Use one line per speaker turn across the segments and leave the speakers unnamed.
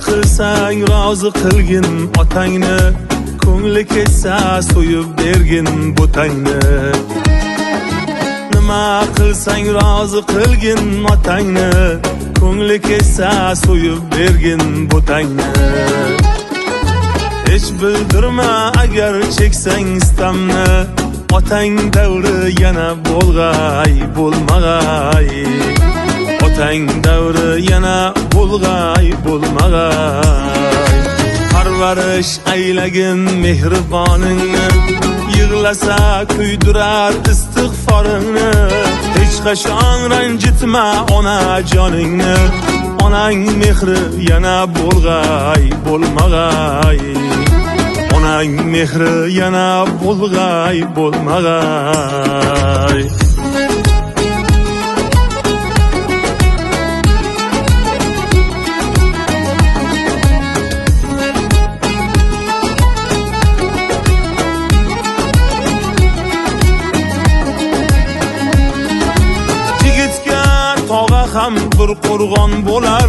qilsang rozi qilgin otangni, ko'ngli ketsa so'yib bergin butangni. Nima qilsang rozi qilgin otangni, ko'ngli ketsa so'yib bergin butangni. Hech bildirma agar cheksang istamni, otang davri yana bo'lg'ay bo'lmag'ay. Otang davri yana bo'lg'ay bo'lmag'ay. Parvarish aylagin mehriboningni, yig'lasa kuydirar istig'foringni. Hech qachon ranjitma ona joningni, onang mehri yana bo'lg'ay bo'lmag'ay. Onang mehri yana bo'lg'ay bo'lmag'ay. Ham bir qo'rg'on bo'lar,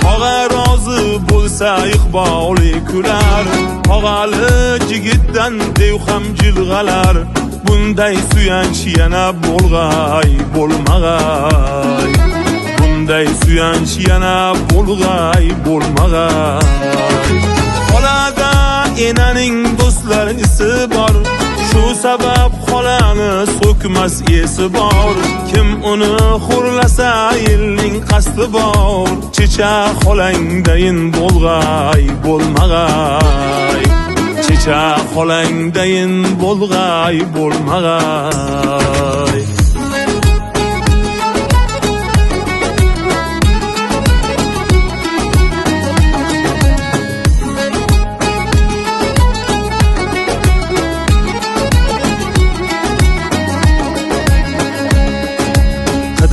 tog'a rozi bo'lsa iqboli kular. Tog'ali jigitdan dev ham jilg'alar, bunday suyanch yana bo'lg'ay bo'lmag'ay. Bunday suyanch yana bo'lg'ay bo'lmag'ay. Xolada enaning do'stlarisi bor, shu sabab xolani so'kmas esi bor. Kim uni xo'rlasa elning qasdi bor. Checha xolangdayin bo'lg'ay bo'lmag'ay. Checha xolangdayin bo'lg'ay bo'lmag'ay.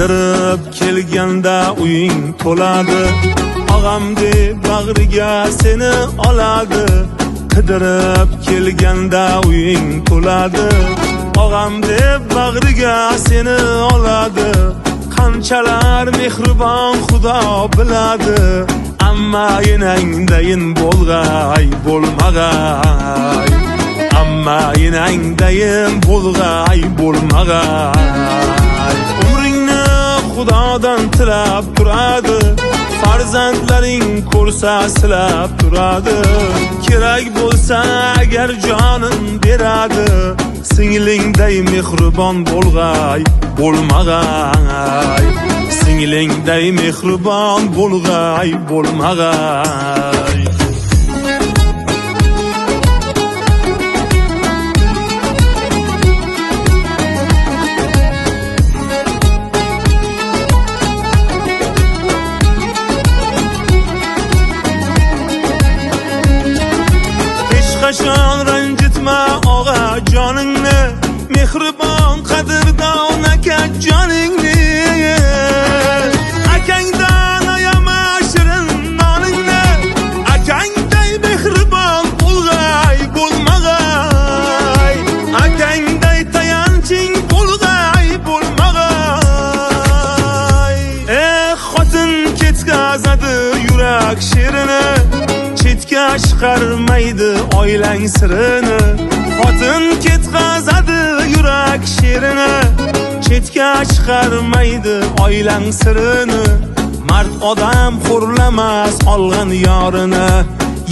Qidirib kelganda uying to'ladi, og'am deb bag'riga seni oladi. Qidirib kelganda uying to'ladi, og'am deb bag'riga seni oladi. Qanchalar mehribon Xudo biladi, amma enangdayin bo'lg'ay bo'lmag'ay. Amma enangdayin bo'lg'ay bo'lmag'ay. Xudodan tilab turadi, farzandlaring ko'rsa silab turadi. Kerak bo'lsa agar jonin beradi, singlingday mehribon bo'lg'ay bo'lmag'ay. Singlingday mehribon bo'lg'ay bo'lmag'ay. Qachon ranjitma og'a joningni, mehribon qadrdon aka joningni. Akangdan ayama shirin noningni, akangday mehribon bo'lg'ay bo'lmag'ay. Akangday tayanching bo'lg'ay bo'lmag'ay. Xotin ketkazadi yurak sherini, chetga chiqarmaydi oilang sirini. Xotin ketkazadi yurak sherini, chetga chiqarmaydi oilang sirini. Mard odam xo'rlamas olgan yorini,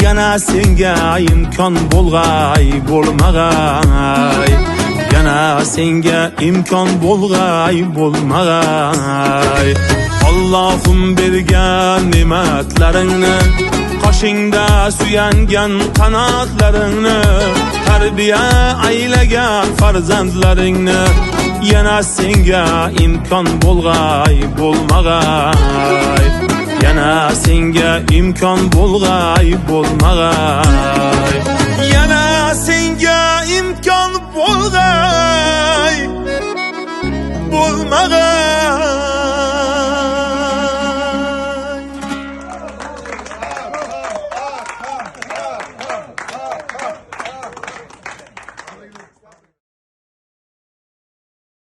yana senga imkon bo'lg'ay bo'lmag'ay. Yana senga imkon bo'lg'ay bo'lmag'ay. Allohim bergan ne'matlaringni, qoshingda suyangan qanotlaringni, tarbiya aylagan farzandlaringni, yana senga imkon bo'lg'ay bo'lmag'ay. Yana senga imkon bo'lg'ay bo'lmag'ay.